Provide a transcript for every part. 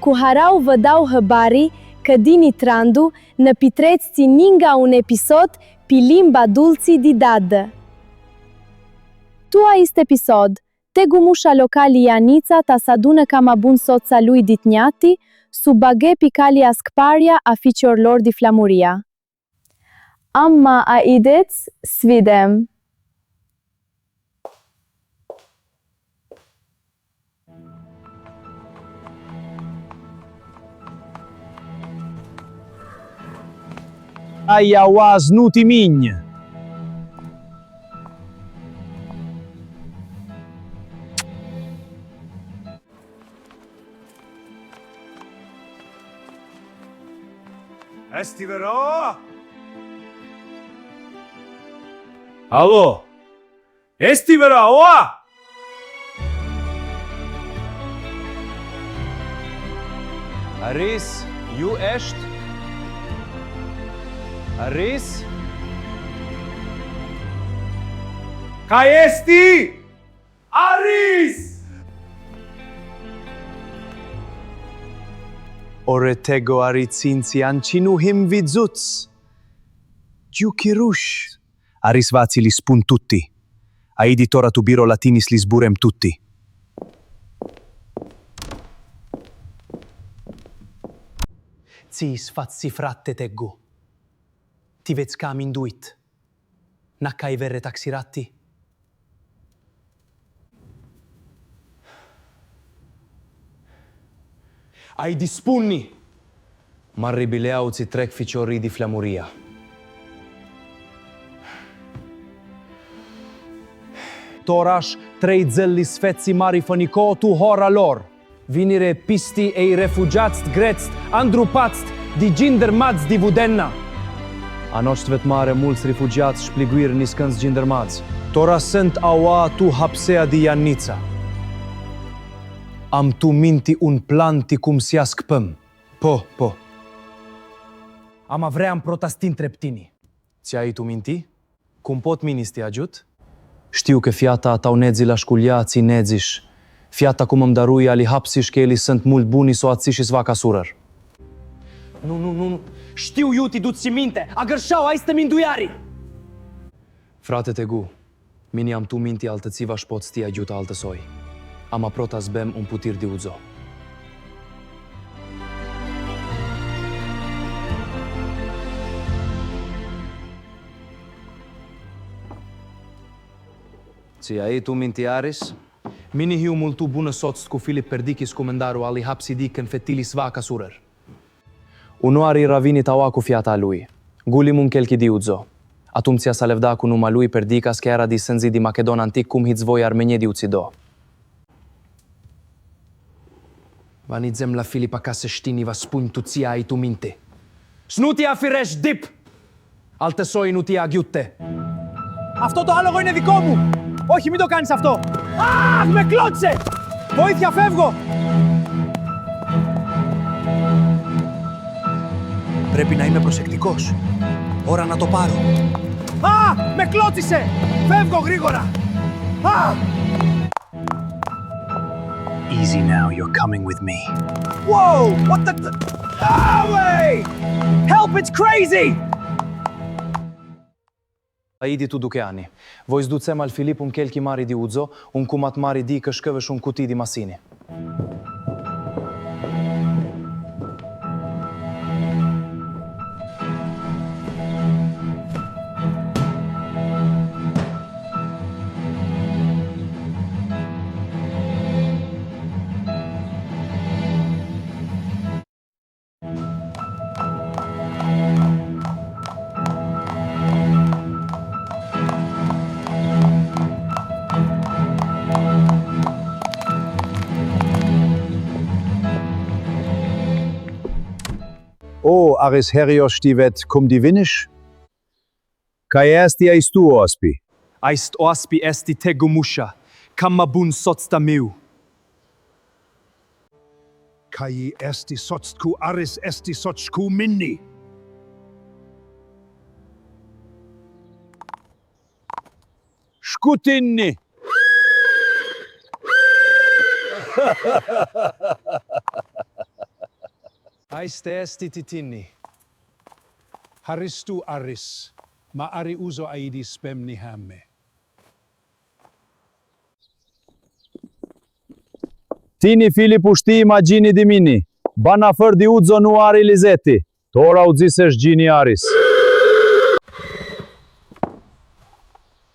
Cu harau vă dau hăbari că dini trandu ne pitreți ninga un episod pi limba dulci di dadă. Tua este episod, te gumusha locali Ianica ta sadună cam bun soța lui ditniati, su baghe picali askparia a ficior lor di flamuria. Amma a ideți svidem. Aia oaz nu ti mign. Esti vero? Alo? Esti vero? Oa? Aris, ju esht? Aris? Ca esti? Aris! Ore tego aritsinci ancinu him vidzuts. Giuchirush. Aris vazi li spun tutti. Aidi tora tu biro latinis li sburem tutti. Cis fazzi fratte teggu. Ti vezi cam induit. Naccai verre taxiratti. Ai dispunni. Marribileau ți trec ficiorii di flamuria. Toraș, trei zelli sfeții mari fănico tu hora lor. Vinire pisti ei refugiați greți, andrupați, di gindermați di vudenna. A noștvet mare mulți refugiați șpliguiri niscânți gindermați. Tora sent aua tu hapsea di Ianica. Am tu minti un plan ti cum si ascpăm. Po. Am avream protastin treptini. Ți-ai tu minti? Cum pot ministi ajut? Știu că fiata tau nezi la șculia ți neziș. Fiata cum îmi darui ali hapsiș că eli sunt mult buni so ați și svaca surăr. Nu. Știu iuti du-ți minte. Agărșau, ai stă minduiari. Frate tegu, mini am tu minti altățiva și pot stia ajuta altă soi. Am aprota zbem un putir di uzo. Ți ai tu minti Aris? Mini hiu multu bună soț cu Filip Perdichis comendaru ali hapsidic în fetili svaca surăr. Unoari ravini taua cu fiata lui. Gulim un chelchi di uzo. Atum ția sa levda cu numa lui Perdicas că era di sânzi di Macedon antic cum hiți voi armenie di uțido. Vanidzem la Filipa ca să știni va spun tu ția ai tu minte. Snutia fireș dip! Alte soi nu tia ghiutte. Αυτό το άλογο είναι δικό μου! Όχι, μην το κάνεις αυτό! Αχ, με κλώτσε! Βοήθεια, φεύγω! Πρέπει να είμαι προσεκτικός. Ώρα να το πάρω. Α, με κλώτσισε! Φεύγω γρήγορα! Α! Easy now, you're coming with me. Whoa! What the... Ah, wait! Help, it's crazy! Aidi tu dukeani. Voi zducem al Filip un chelchi mari di uzo, un cumat mari di cășcăveș un cutii di masini. O, Aris Herios stivet cum divinish? Kai esti eis tu ospi? Aist oaspi esti tegu musha, camma bun soțta miu. Kai esti sotsku Aris esti sotsku minni. Scutinni! Aiste esti titini. Haristu Aris. Ma ari uzo aidi spemni hamme. Tini Filipu shti imagini di mini. Bana fër di udzo nu ari lizeti. Tora u dzisesh gjini aris.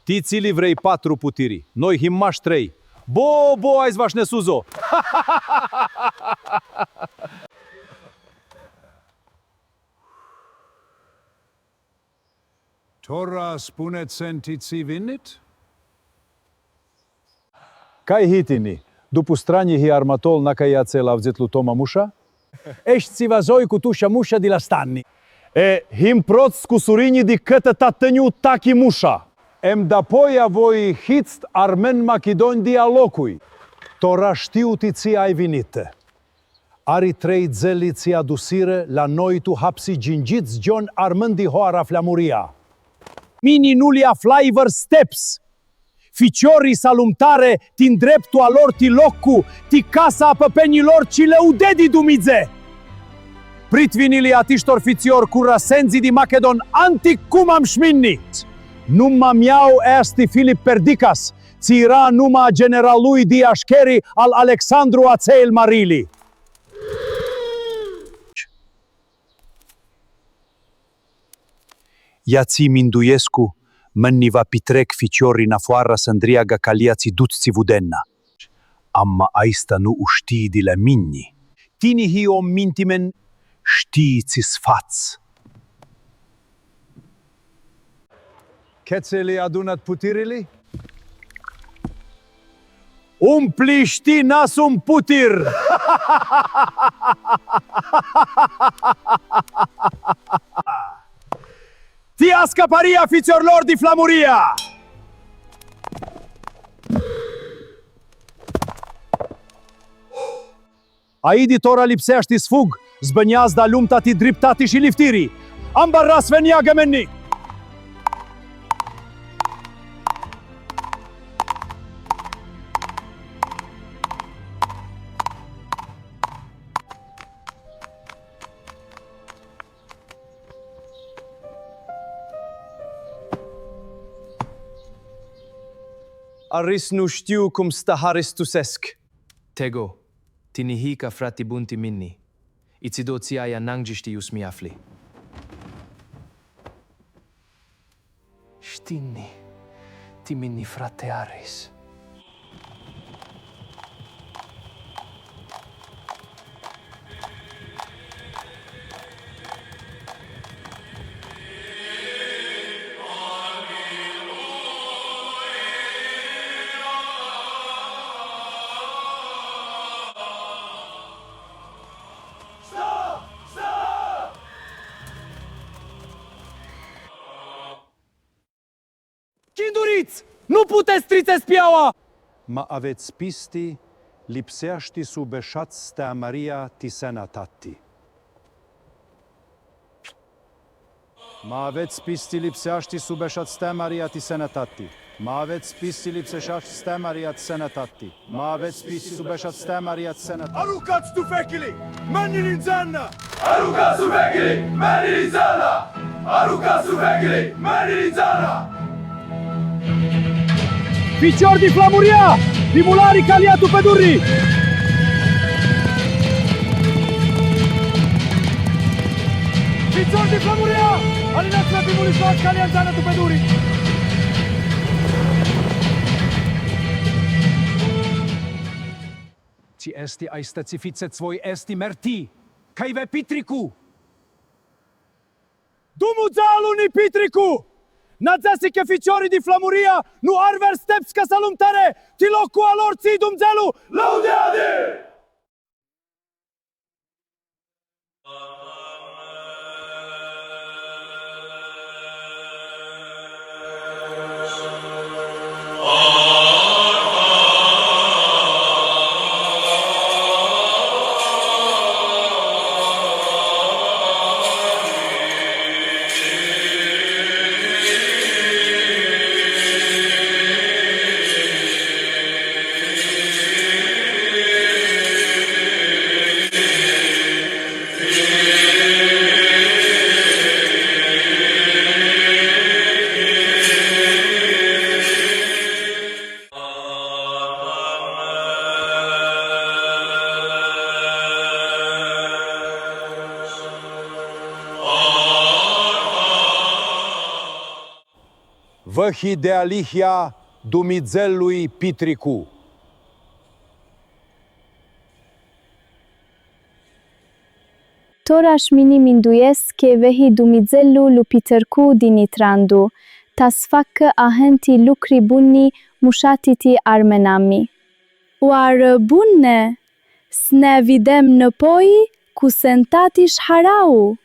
Ti cili vrej 4 putiri. Noi himmash 3. Bo, ai zvash nesuzo. Tora spunet sentiți vinit? Kaj hitini? Dupu strani hi armatol na kaj jacela vzetlu toma musha? Eshtë si vazoj ku tusha musha di la stanni. E him proc ku surini di këtë ta tënju taki musha. Em da poja voj hitst armen makidon dialoguj. Tora shtiu ti ci ai vinite. Ari 3 zeli ci adusire la noi tu hapsi gjingjit zgjon armën di hoara flamuria. Mini nulia flavor steps. Ficiori salumtare ti ndreptu alor ti locku, ti casa păpenilor ci le udedi dumize. Prit vinili atishtor ficior cu rasenzi di Macedon antic cum am șminni. Numa miau esti Filip Perdicas, ci era numa generalui di Ashkeri al Alexandru Aceil Marili. Iați Minduiescu, mânni va pitrec ficiori na foara sândriaga caliații duți vudenna. Amma aista nu uștii di la minni. Tini hi o mintimen știiți sfaț. Chețeli adunat putirili? Umpli ști nasum putir! Tia scăpăria fițiorilor di flamuria! Aiditora lipsești sfug, zbăneaz da lumtati driptati și liftirii. Ambarra svenia gămenni! Aris nu știu cum stă haristusesc. Tego, tinihika frati bunti minni. Itsidoția aia nangjiști ius mi afli. Știni, ti minni frate Aris. Chinduriți! Nu puteți strițe spiaua! Ma aveți pisti, lipsești subeșați stea Maria ti senatati. Ma aveți pisti, lipsești subeșați stea Maria ti senatati. Ma aveți pisti, lipseșați stea Maria ti senatati. Ma aveți pisti, subeșați stea Maria ti senatati. Arukați tu fekili! Meni din zanna! Arukați tu fekili! Meni din zanna! Arukați tu fekili! Meni din zanna! Ficior di flamuria! Dimulari caliatu pe durri! Ficior di flamuria! Alinați la dimulișoați calianțană tu pe durri! Ci esti aistăți fițeți voi esti merti! Cai ve pitricu! Dumuțalu ni pitricu! Nadzasi che ficiori di flamuria nu arver steps ca salumtare ti locu alor zi Dumnezeu Laudeade! Yeah. Văhi de alihia Dumizelului Pitricu. Toraș mini minduiesc che vehi Dumizellu lupitercu dinitrandu, tas facă ahenti lucri buni mușatiti armenami. Oară bune, sne videm năpoi cu sentatiș harau.